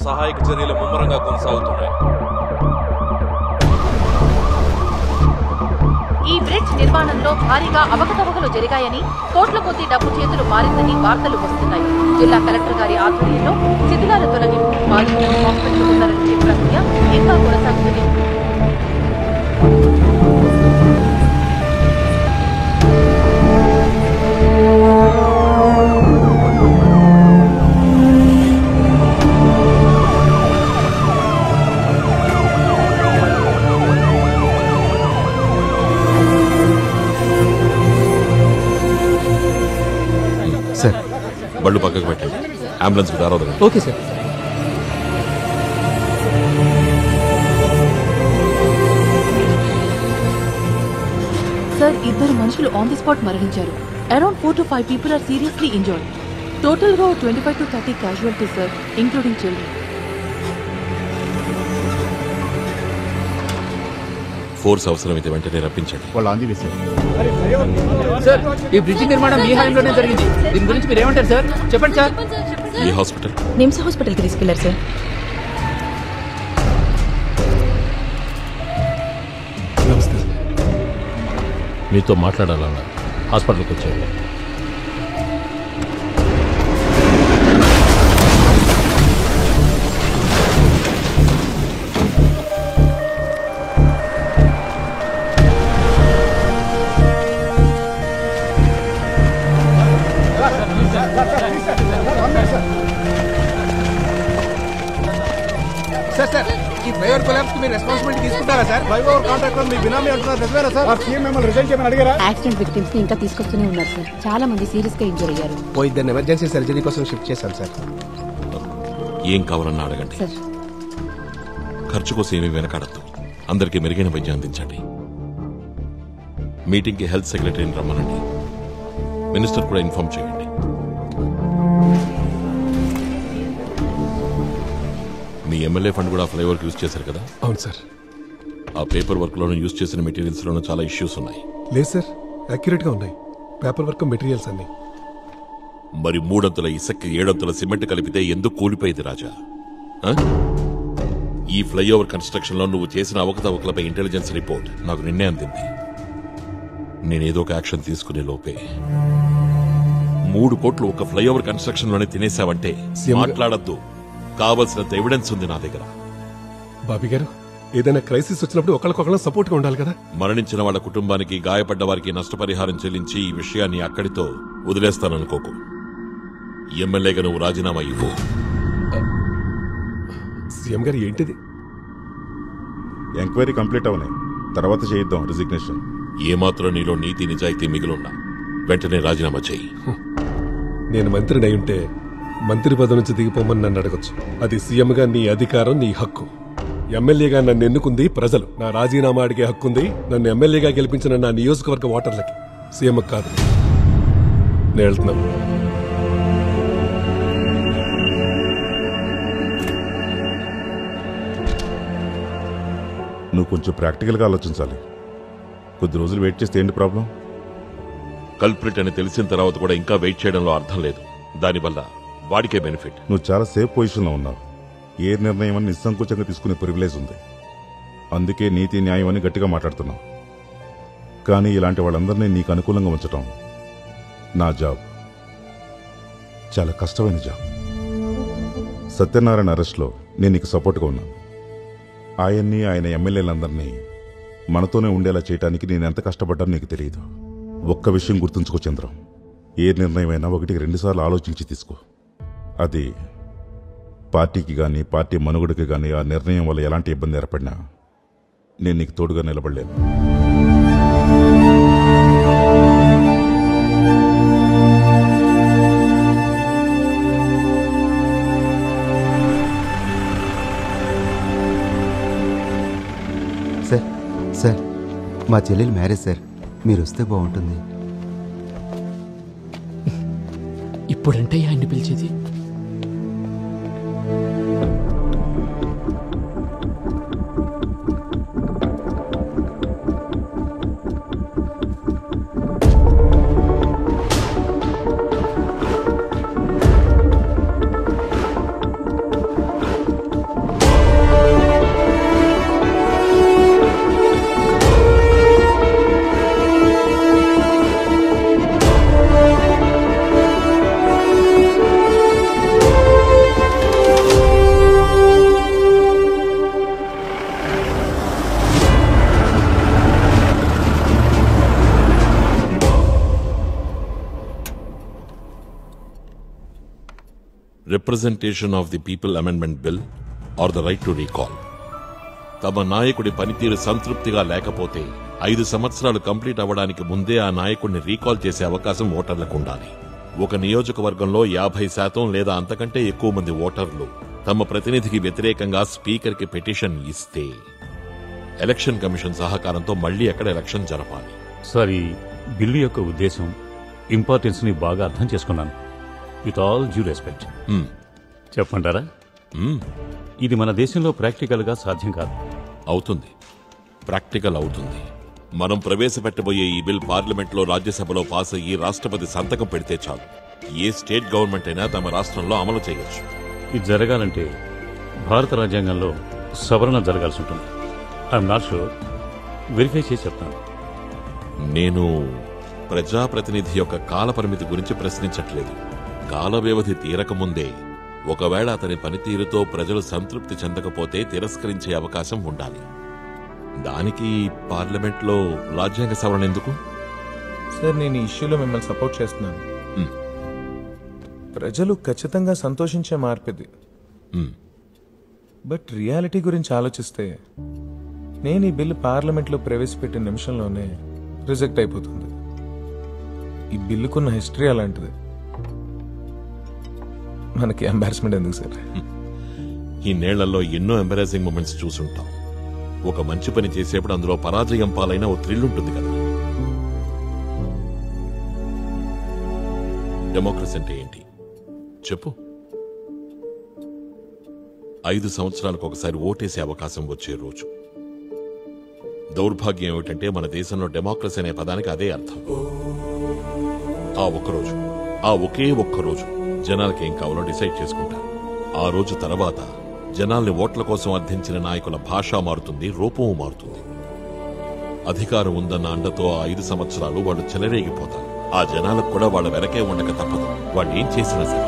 సహాయక చర్యలు ముమ్మరంగా కొనసాగుతున్నాయి. ఈ బ్రిడ్జ్ నిర్మాణంలో భారీగా అవకతవకలు జరిగాయని, కోట్ల కొద్ది డబ్బు చేతులు మారిందని వార్తలు వస్తున్నాయి. జిల్లా కలెక్టర్ గారి ఆధ్వర్యంలో శిథిలాల తొలగింపు, బాధితులను హాస్పిటల్ తరలించే ప్రక్రియ ఇంకా కొనసాగుతుంది. సార్, బళ్ళు పక్కకు పెట్టండి. అంబులెన్స్కి దారవదండి. Okay sir. సార్, ఇద్దరు మనుషులు ఆన్ ది స్పాట్ మరణించారు. Around 4 to 5 people are seriously injured. Total గా 25 to 30 casualties, sir, including children. Force అవసరమైతే వెంటనే రప్పించండి. సార్, ఈ బ్రిడ్జి నిర్మాణం మీ హాయంలోనే జరిగింది. దీని గురించి మీరు ఏమంటారు సార్? చెప్పండి సార్. ఈ హాస్పిటల్ నిమ్స్ హాస్పిటల్ కి తీసుకెళ్లారు సార్. నమస్తే. మీతో మాట్లాడాలన్నా హాస్పిటల్కి వచ్చేయండి. సార్, ఈ ఫ్లైఓవర్ కొలాప్స్ కి మీరు రెస్పాన్సిబిలిటీ తీసుకుంటారా సార్? ఫ్లైఓవర్ కాంట్రాక్టర్ మీ బినామీ అంటున్నారు, నిజమేనా సార్? సీఎం మిమ్మల్ని రిజైన్ చేయమని అడిగారా? యాక్సిడెంట్ విక్టిమ్స్ ని ఇంకా తీసుకొస్తూనే ఉన్నారు సార్. చాలా మంది సీరియస్ గా ఇంజూర్ అయ్యారు. ఇద్దరు ఎమర్జెన్సీ సర్జరీ కోసం షిఫ్ట్ చేశాం సార్. ఏం కావాలన్నా అడగండి. సార్, ఖర్చు కోసం ఏమీ వెనకాడద్దు. అందరికీ మెరుగైన వైద్యం అందించండి. మీటింగ్కి హెల్త్ సెక్రటరీని రమ్మనండి. మినిస్టర్ కూడా ఇన్ఫార్మ్ చేయండి. మీ ఎమ్మెల్యే ఫండ్ కూడా ఫ్లైఓవర్కి యూజ్ చేశారు కదా? అవును సార్. ఆ పేపర్ వర్క్ లోను యూజ్ చేసిన మెటీరియల్స్ లోను చాలా ఇష్యూస్ ఉన్నాయి. లేదు సార్, అక్యురేట్ గా ఉన్నాయి. పేపర్ వర్క్ మెటీరియల్స్ అన్ని. మరి 3 అంతుల ఇసుక 7 అంతుల సిమెంట్ కలిపితే ఎందుకు కూలిపోయింది రాజా? ఈ ఫ్లైఓవర్ కన్స్ట్రక్షన్ లో నువ్వు చేసిన అవకతవకలపై ఇంటెలిజెన్స్ రిపోర్ట్ నాకు నిన్నే అందింది. నేనేదో ఒక యాక్షన్ తీసుకునే లోపే 3 కోట్లు ఒక ఫ్లైఓవర్ కన్స్ట్రక్షన్ లోనే తినేసావంటే మాట్లాడద్దు. కావలసినంత ఎవిడెన్స్ ఉంది నా దగ్గర. బాబీ గారు, ఏదైనా క్రైసిస్ వచ్చినప్పుడు ఒకరికొకరు సపోర్ట్ గా ఉండాలి కదా. మరణించిన వాళ్ళ కుటుంబానికి, గాయపడ్డ వారికి నష్టపరిహారం చెల్లించి ఈ విషయాన్ని అక్కడితో వదిలేస్తాననుకోకు. ఎమ్మెల్యేగా నువ్వు రాజీనామా ఇవ్వు. సీఎం గారు, ఏంటిది? ఎంక్వైరీ కంప్లీట్ అవునాయి, తర్వాత చేయిద్దాం రిజిగ్నేషన్. ఏమాత్రం నీలో నీతి నిజాయితీ మిగిలిన్నా వెంటనే రాజీనామా చేయి. నేను మంత్రిని అయి ఉంటే మంత్రి పదవి నుంచి దిగిపోమని నన్ను అడగొచ్చు. అది సీఎంగా నీ అధికారం, నీ హక్కు. ఎమ్మెల్యేగా నన్ను ఎన్నుకుంది ప్రజలు. నా రాజీనామా అడిగే హక్కుంది నన్ను ఎమ్మెల్యేగా గెలిపించిన నా నియోజకవర్గ ఓటర్లకి, సీఎం కాదు. నేను వెళ్తున్నాను. నువ్వు కొంచెం ప్రాక్టికల్గా ఆలోచించాలి. కొద్ది రోజులు వెయిట్ చేస్తే ఏంటి ప్రాబ్లం? కల్ప్రిట్ అని తెలిసిన తర్వాత కూడా ఇంకా వెయిట్ చేయడంలో అర్థం లేదు. దానివల్ల వాడికే బెనిఫిట్. నువ్వు చాలా సేఫ్ పొజిషన్లో ఉన్నావు. ఏ నిర్ణయం అని నిస్సంకోచంగా తీసుకునే ప్రివిలేజ్ ఉంది. అందుకే నీతి న్యాయం అని గట్టిగా మాట్లాడుతున్నావు. కానీ ఇలాంటి వాళ్ళందరినీ నీకు అనుకూలంగా ఉంచటం నా జాబ్. చాలా కష్టమైన జాబ్. సత్యనారాయణ అరెస్ట్లో నేను నీకు సపోర్ట్గా ఉన్నాను. ఆయన్ని, ఆయన ఎమ్మెల్యేలందరినీ మనతోనే ఉండేలా చేయడానికి నేను ఎంత కష్టపడ్డానో నీకు తెలియదు. ఒక్క విషయం గుర్తుంచుకో చంద్రం, ఏ నిర్ణయమైనా 1-2 సార్లు ఆలోచించి తీసుకో. అది పార్టీకి కానీ, పార్టీ మనుగడకి కానీ ఆ నిర్ణయం వల్ల ఎలాంటి ఇబ్బంది ఏర్పడినా నేను నీకు తోడుగా నిలబడలేను. సార్, మా చెల్లెలు మ్యారేజ్ సార్, మీరు వస్తే బాగుంటుంది. ఇప్పుడంటే ఆయన్ని పిలిచేది? Representation of the people amendment bill or the right to recall. తమ నాయకుడి పనితీరు సంతృప్తిగా లేకపోతే 5 సంవత్సరాలు కంప్లీట్ అవ్వడానికి ముందే ఆ నాయకుడిని రీకాల్ చేసే అవకాశం ఓటర్లకు ఉండాలి. ఒక నియోజకవర్గంలో 50% లేదా అంతకంటే ఎక్కువ మంది ఓటర్లు తమ ప్రతినిధికి వ్యతిరేకంగా స్పీకర్కి పిటిషన్ ఇస్తే ఎలక్షన్ కమిషన్ సహకారంతో మళ్లీ అక్కడ ఎలక్షన్ జరపాలి. సార్, ఈ బిల్లు యొక్క ఉద్దేశం, ఇంపార్టెన్స్ ని బాగా అర్థం చేసుకున్నాను. విత్ ఆల్ డ్యూ రెస్పెక్ట్ చెప్పంటారా? ఇది మన దేశంలో ప్రాక్టికల్ గా సాధ్యం కాదు. అవుతుంది, ప్రాక్టికల్ అవుతుంది. మనం ప్రవేశపెట్టబోయే ఈ బిల్ పార్లమెంట్లో, రాజ్యసభలో పాస్ అయ్యి రాష్ట్రపతి సంతకం పెడితే చాలు. ఏ స్టేట్ గవర్నమెంట్ అయినా తమ రాష్ట్రంలో అమలు చేయవచ్చు. ఇది జరగాలంటే భారత రాజ్యాంగంలో సవరణ జరగాల్సి ఉంటుంది. ఐఎమ్ నాట్ షూర్, వెరిఫై చేసి చెప్తాను. నేను ప్రజాప్రతినిధి యొక్క కాలపరిమితి గురించి ప్రశ్నించట్లేదు. కాల వ్యవధి తీరకముందే ఒకవేళ అతని పనితీరుతో ప్రజలు సంతృప్తి చెందకపోతే తిరస్కరించే అవకాశం ఉండాలి. దానికి పార్లమెంట్లో రాజ్యాంగ సవరణ ఎందుకు? సార్, నేను ఈ ఇష్యూలో మిమ్మల్ని సపోర్ట్ చేస్తున్నాను. ప్రజలు ఖచ్చితంగా సంతోషించే మార్పిది. బట్ రియాలిటీ గురించి ఆలోచిస్తే నేను ఈ బిల్లు పార్లమెంట్లో ప్రవేశపెట్టిన నిమిషంలోనే రిజెక్ట్ అయిపోతుంది. ఈ బిల్లుకున్న హిస్టరీ అలాంటిది. మనకి ఎంబారస్మెంట్ ఎందుకు సార్? ఈ నేళ్లలో ఎన్నో ఎంబరాసింగ్ మూమెంట్స్ చూసుంటాం. ఒక మంచి పని చేసేప్పుడు అందులో పరాజయం పాలైన ఓ థ్రిల్ ఉంటుంది కదా. డెమోక్రసీ అంటే ఏంటి చెప్పు? 5 సంవత్సరాలకు ఒకసారి ఓటేసే అవకాశం వచ్చే రోజు. దౌర్భాగ్యం ఏమిటంటే మన దేశంలో డెమోక్రసీ అనే పదానికి అదే అర్థం. ఆ ఒక్కరోజు, ఆ ఒకే ఒక్కరోజు జనాలకి ఏం కావాలో డిసైడ్ చేసుకుంటారు. ఆ రోజు తర్వాత జనాల్ని ఓట్ల కోసం అర్థించిన నాయకుల భాష మారుతుంది, రూపము మారుతుంది. అధికారం ఉందన్న అండతో ఆ 5 సంవత్సరాలు వాళ్ళు చెలరేగిపోతారు. ఆ జనాలకు కూడా వాళ్ళ వెనకే ఉండక తప్పదు, వాళ్ళు ఏం చేసినా సరే.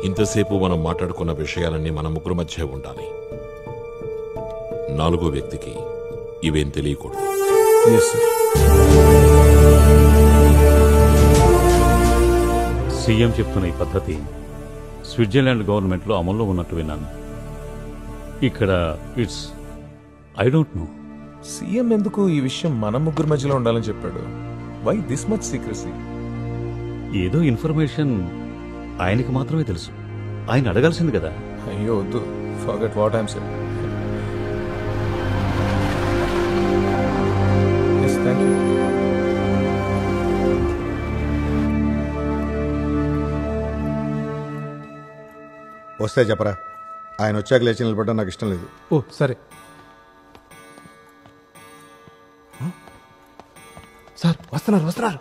ఇంతసేపు మనం మాట్లాడుకున్న విషయాలన్నీ మన ముగ్గురు మధ్య ఉండాలి. 4వ వ్యక్తికి ఇవేం తెలియకూడదు. సీఎం చెప్తున్న ఈ పద్ధతి స్విట్జర్లాండ్ గవర్నమెంట్లో అమల్లో ఉన్నట్టు విన్నాను. ఇక్కడ it's I don't know. CM ఎందుకు ఈ విషయం మన ముగ్గురు మధ్యలో ఉండాలని చెప్పాడు? Why this much secrecy? ఏదో ఇన్ఫర్మేషన్ ఆయనకి మాత్రమే తెలుసు. ఆయన అడగాల్సింది కదా. అయ్యో వద్దు, forget what I'm saying. yes thank you. వస్తే చెప్పరా, ఆయన వచ్చాక లేచి నిలబడడం నాకు ఇష్టం లేదు. ఓ సరే సార్, వస్తున్నారు.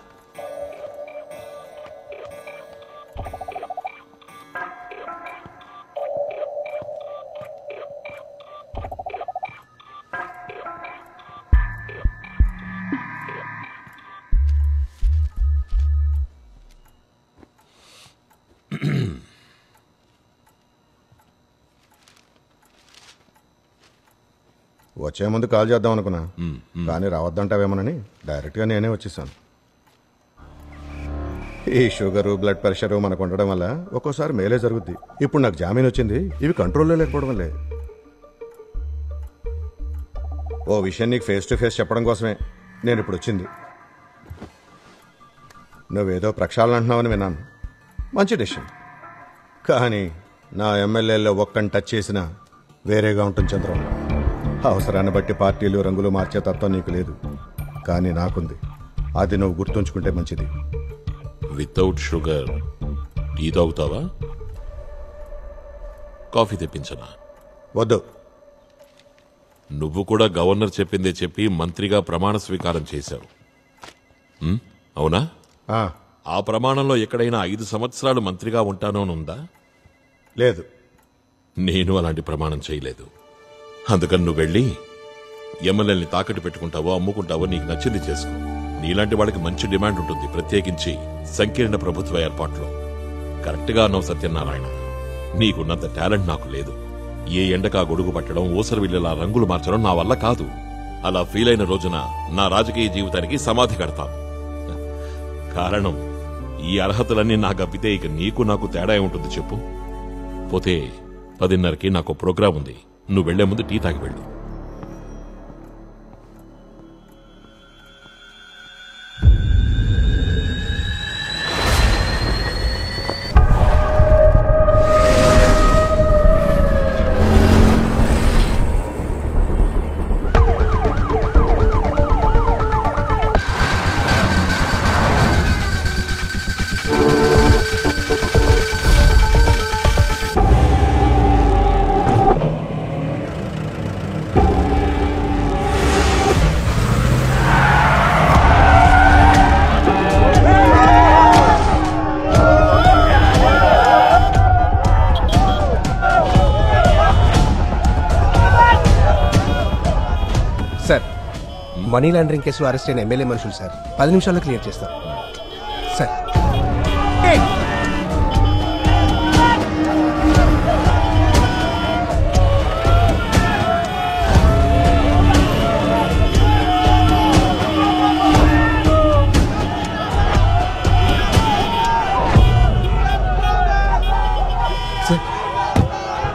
వచ్చే ముందు కాల్ చేద్దాం అనుకున్నా, కానీ రావద్దంటావేమోనని డైరెక్ట్గా నేనే వచ్చేసాను. ఈ షుగరు, బ్లడ్ ప్రెషరు మనకు ఉండడం వల్ల ఒక్కోసారి మేలే జరుగుద్ది. ఇప్పుడు నాకు జామీన్ వచ్చింది, ఇవి కంట్రోల్లో లేకపోవడం వల్లే. ఓ విషయం నీకు ఫేస్ టు ఫేస్ చెప్పడం కోసమే నేను ఇప్పుడు వచ్చింది. నువ్వేదో ప్రక్షాళన అంటున్నావని విన్నాను, మంచి డెసిషన్. కానీ నా ఎమ్మెల్యేలో ఒక్కని టచ్ చేసినా వేరేగా ఉంటుంది చంద్రం. అవసరాన్ని బట్టి పార్టీలు, రంగులు మార్చే తత్వం నీకు లేదు, కానీ నాకుంది. అది నువ్వు గుర్తుంచుకుంటే మంచిది. వితౌట్ షుగర్ టీ తాగుతావా? కాఫీ తెప్పించనా? వద్దు. నువ్వు కూడా గవర్నర్ చెప్పిందే చెప్పి మంత్రిగా ప్రమాణ స్వీకారం చేశావు, అవునా? ఆ ప్రమాణంలో ఎక్కడైనా 5 సంవత్సరాలు మంత్రిగా ఉంటానోనుందా? లేదు. నేను అలాంటి ప్రమాణం చేయలేదు. అందుకని నువ్వు వెళ్ళి ఎమ్మెల్యేని తాకట్టు పెట్టుకుంటావో అమ్ముకుంటావో నీకు నచ్చింది చేసుకో. నీలాంటి వాళ్ళకి మంచి డిమాండ్ ఉంటుంది, ప్రత్యేకించి సంకీర్ణ ప్రభుత్వ ఏర్పాట్లో. కరెక్ట్గా అన్నావు సత్యనారాయణ, నీకున్నంత టాలెంట్ నాకు లేదు. ఏ ఎండకా గొడుగు పట్టడం, ఊసరవిల్లిలా రంగులు మార్చడం నా వల్ల కాదు. అలా ఫీల్ అయిన రోజున నా రాజకీయ జీవితానికి సమాధి కడతాను. కారణం ఈ అర్హతలన్నీ నాకు అప్పితే ఇక నీకు నాకు తేడా ఉంటుంది చెప్పు. పోతే 10:30కి నాకు ప్రోగ్రాం ఉంది. నువ్వు వెళ్లే ముందు టీ తాగి వెళ్ళు. మనీ లాండరింగ్ కేసులో అరెస్ట్ అయిన ఎమ్మెల్యే మనుషులు సార్ 10 నిమిషాల్లో క్లియర్ చేస్తాం సార్.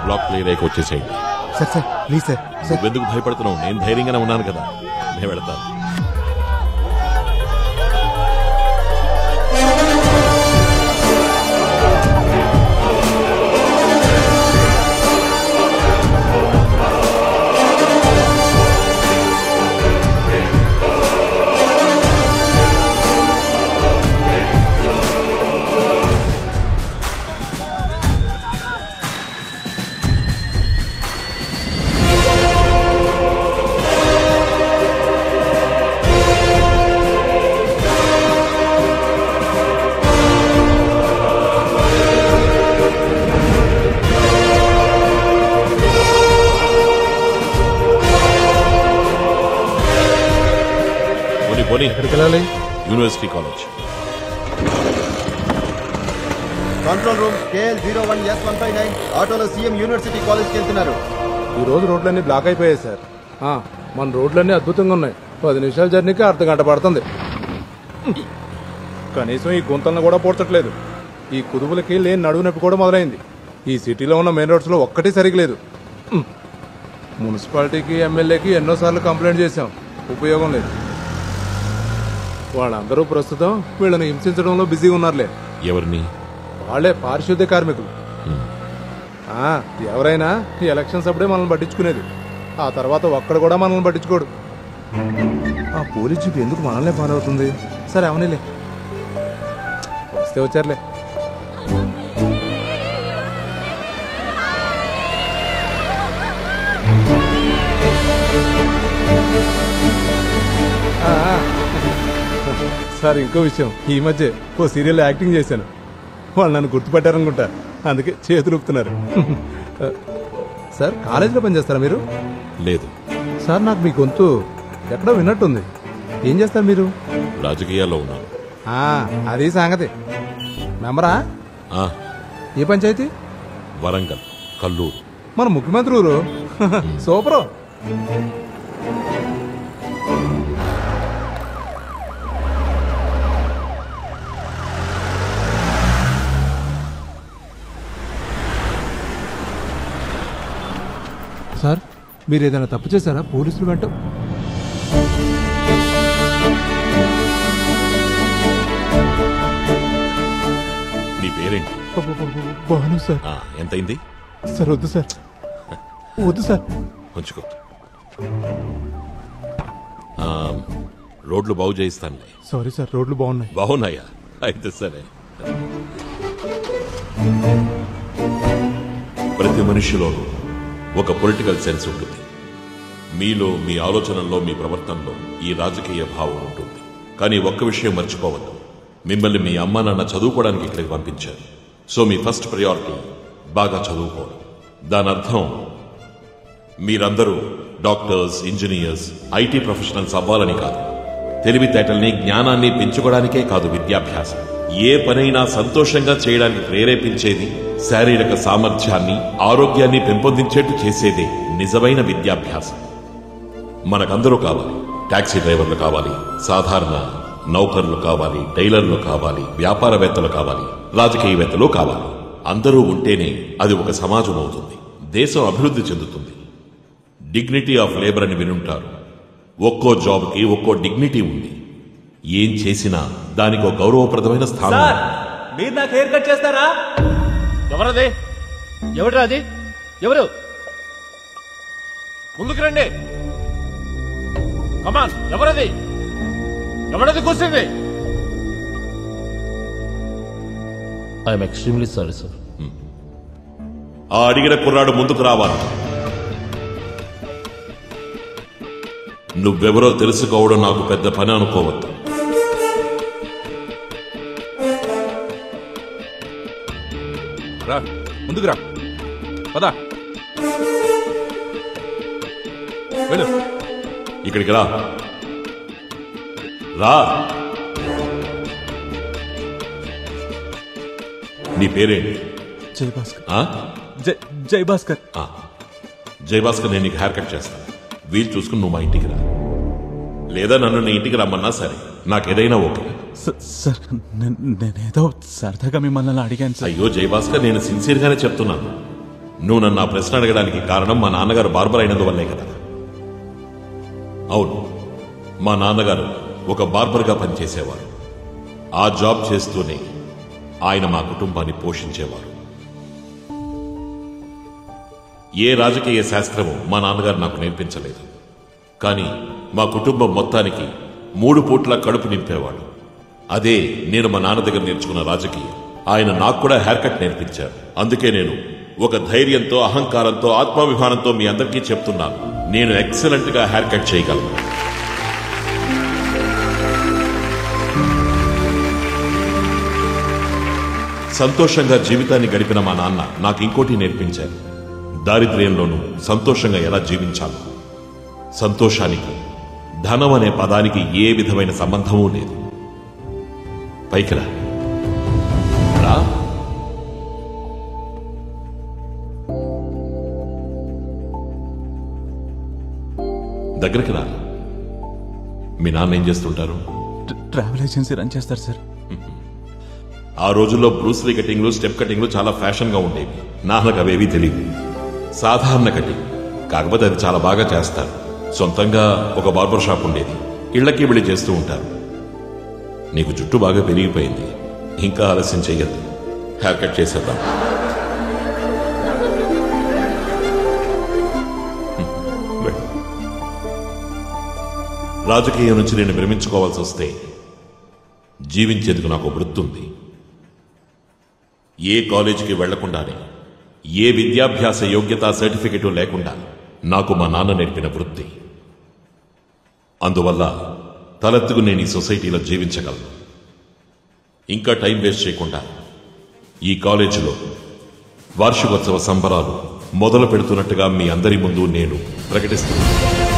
బ్లాక్ క్లియర్ అయ్యి వచ్చేసేయండి. Sir sir please sir. నువ్వెందుకు భయపడుతున్నావు? నేను ధైర్యంగానే ఉన్నాను కదా. నేను వెళతాను. ఎక్కడికి వెళ్ళాలి? University college. Control room KL01S159 ఆటోలో సీఎం యూనివర్సిటీ కాలేజ్కి వెళ్తున్నారు. ఈ రోజు రోడ్లన్నీ బ్లాక్ అయిపోయాయి సార్. మన రోడ్లన్నీ అద్భుతంగా ఉన్నాయి. 10 నిమిషాల జర్నీకి అర్ధగంట పడుతుంది. కనీసం ఈ గుంతలను కూడా పోడ్చట్లేదు. ఈ కుదుపులకి లేని నడువు నొప్పి కూడా మొదలైంది. ఈ సిటీలో ఉన్న మెయిన్ రోడ్స్ లో ఒక్కటి సరిగ్గా లేదు. మున్సిపాలిటీకి ఎమ్మెల్యేకి ఎన్నోసార్లు కంప్లైంట్ చేశాం, ఉపయోగం లేదు. వాళ్ళందరూ ప్రస్తుతం వీళ్ళని హింసించడంలో బిజీగా ఉన్నారులే. ఎవరిని? వాళ్లే పారిశుద్ధ్య కార్మికులు. ఎవరైనా ఈ ఎలక్షన్స్ అప్పుడే మనల్ని పట్టించుకునేది. ఆ తర్వాత ఒక్కడు కూడా మనల్ని పట్టించుకోడు. ఆ పోలీస్ జీప్ ఎందుకు మనల్నే ఫాలో అవుతుంది? సరే అవనీలే, వస్తే వచ్చారులే. సార్ ఇంకో విషయం, ఈ మధ్య ఓ సీరియల్ యాక్టింగ్ చేశాను. వాళ్ళు నన్ను గుర్తుపట్టారనుకుంటా, అందుకే చేతులు ఊపుతున్నారు. సార్ కాలేజీలో పనిచేస్తారా మీరు? లేదు సార్, నాకు మీ గొంతు ఎక్కడో విన్నట్టుంది. ఏం చేస్తారు మీరు? రాజకీయాల్లో ఉన్నాను. అది సంగతి. మెంబరా? ఏ పంచాయతీ? వరంగల్, కల్లూరు. మన ముఖ్యమంత్రి ఊరు. సూపరు. సార్, మీరు ఏదైనా తప్పు చేశారా? పోలీసులు వెంట. నీ పేరేంటి? బాను సార్. ఎంతైంది? సార్ వద్దు సార్, వద్దు సార్. ఉంచుకో. రోడ్లు బాగు చేయిస్తానులే. సారీ సార్, రోడ్లు బాగున్నాయి. బాగున్నాయా? అయితే సరే. ప్రతి మనిషిలోనూ ఒక పొలిటికల్ సెన్స్ ఉంటుంది. మీలో, మీ ఆలోచనల్లో, మీ ప్రవర్తనలో ఈ రాజకీయ భావం ఉంటుంది. కానీ ఒక్క విషయం మర్చిపోవద్దు, మిమ్మల్ని మీ అమ్మా నాన్న చదువుకోవడానికి ఇక్కడికి పంపించారు. సో మీ ఫస్ట్ ప్రయారిటీ బాగా చదువుకోవడం. దాని అర్థం మీరందరూ డాక్టర్స్, ఇంజనీర్స్, ఐటీ ప్రొఫెషనల్స్ అవ్వాలని కాదు. తెలివితేటల్ని, జ్ఞానాన్ని పెంచుకోవడానికే కాదు విద్యాభ్యాసం. ఏ పనైనా సంతోషంగా చేయడానికి ప్రేరేపించేది, శారీరక సామర్థ్యాన్ని, ఆరోగ్యాన్ని పెంపొందించేట్టు చేసేదే నిజమైన విద్యాభ్యాసం. మనకందరూ కావాలి. టాక్సీ డ్రైవర్లు కావాలి, సాధారణ నౌకర్లు కావాలి, టైలర్లు కావాలి, వ్యాపారవేత్తలు కావాలి, రాజకీయవేత్తలు కావాలి. అందరూ ఉంటేనే అది ఒక సమాజం అవుతుంది, దేశం అభివృద్ధి చెందుతుంది. డిగ్నిటీ ఆఫ్ లేబర్ అని వినుంటారు. ఒక్కో జాబ్కి ఒక్కో డిగ్నిటీ ఉంది. ఏం చేసినా దానికి ఒక గౌరవప్రదమైన స్థానం. మీరు నాకు హెయిర్ కట్ చేస్తారా? ఎవరది? ఎవరు అది? ఎవరు? ముందుకు రండి. కమాన్, ఎవరది? ఎవరది కూర్చుంది? I'm extremely sorry sir. ఆ అడిగిన కుర్రాడు ముందుకు రావాలి. నువ్వెవరో తెలుసుకోవడం నాకు పెద్ద పని అనుకోవద్దు. రా, ముందుకు రా. పదా వెళ్ళు. ఇక్కడికి రా. రా. నీ పేరేంటి? జయభాస్కర్. ఆ? జయభాస్కర్. జయభాస్కర్, నేను నీకు హెయిర్ కట్ చేస్తాను. వీలు చూసుకుని నువ్వు మా ఇంటికి రా, లేదా నన్ను నీ ఇంటికి రమ్మన్నా సరే, నాకేదైనా ఓకే. సార్, నేనేదో సరదాగా మిమ్మల్ని అడిగాను సార్. అయ్యో జయభాస్కర్, నేను సిన్సియర్గానే చెప్తున్నాను. నువ్వు నన్ను ఆ ప్రశ్న అడగడానికి కారణం మా నాన్నగారు బార్బర్ అయినందువల్లే కదా? అవును, మా నాన్నగారు ఒక బార్బర్గా పనిచేసేవారు. ఆ జాబ్ చేస్తూనే ఆయన మా కుటుంబాన్ని పోషించేవారు. ఏ రాజకీయ శాస్త్రము మా నాన్నగారు నాకు నేర్పించలేదు. కానీ మా కుటుంబం మొత్తానికి 3 పూట్ల కడుపు నింపేవాడు. అదే నేను మా నాన్న దగ్గర నేర్చుకున్న రాజకీయం. ఆయన నాకు కూడా హెయిర్ కట్ నేర్పించారు. అందుకే నేను ఒక ధైర్యంతో, అహంకారంతో, ఆత్మాభిమానంతో మీ అందరికీ చెప్తున్నాను, నేను ఎక్సలెంట్ గా హెయిర్ కట్ చేయగలను. సంతోషంగా జీవితాన్ని గడిపిన మా నాన్న నాకు ఇంకోటి నేర్పించారు. దారిద్ర్యంలోనూ సంతోషంగా ఎలా జీవించాలో. సంతోషానికి ధనం అనే పదానికి ఏ విధమైన సంబంధమూ లేదు. పైకి రా. దగ్గరికి రా. మీ నాన్న ఏం చేస్తుంటారు? ట్రావెల్ ఏజెన్సీ రన్ చేస్తారు సార్. ఆ రోజుల్లో బ్రూస్లీ కటింగ్లు, స్టెప్ కటింగ్లు చాలా ఫ్యాషన్గా ఉండేవి. నాన్నకు అవేవీ తెలియదు. సాధారణ కటింగ్, కాకపోతే అది చాలా బాగా చేస్తారు. సొంతంగా ఒక బార్బర్ షాప్ ఉండేది, ఇళ్లకి వెళ్ళి చేస్తూ ఉంటారు. నీకు జుట్టు బాగా పెరిగిపోయింది, ఇంకా ఆలస్యం చెయ్యద్దు, హెయిర్ కట్ చేసేద్దాం. రాజకీయం నుంచి నేను విరమించుకోవాల్సి వస్తే జీవించేందుకు నాకు వృత్తి ఉంది. ఏ కాలేజీకి వెళ్లకుండానే, ఏ విద్యాభ్యాస యోగ్యత సర్టిఫికెట్ లేకుండా నాకు మా నాన్న నేర్పిన వృత్తి. అందువల్ల తలెత్తుకు నేను ఈ సొసైటీలో జీవించగలను. ఇంకా టైం వేస్ట్ చేయకుండా ఈ కాలేజీలో వార్షికోత్సవ సంబరాలు మొదలు పెడుతున్నట్టుగా మీ అందరి ముందు నేను ప్రకటిస్తున్నాను.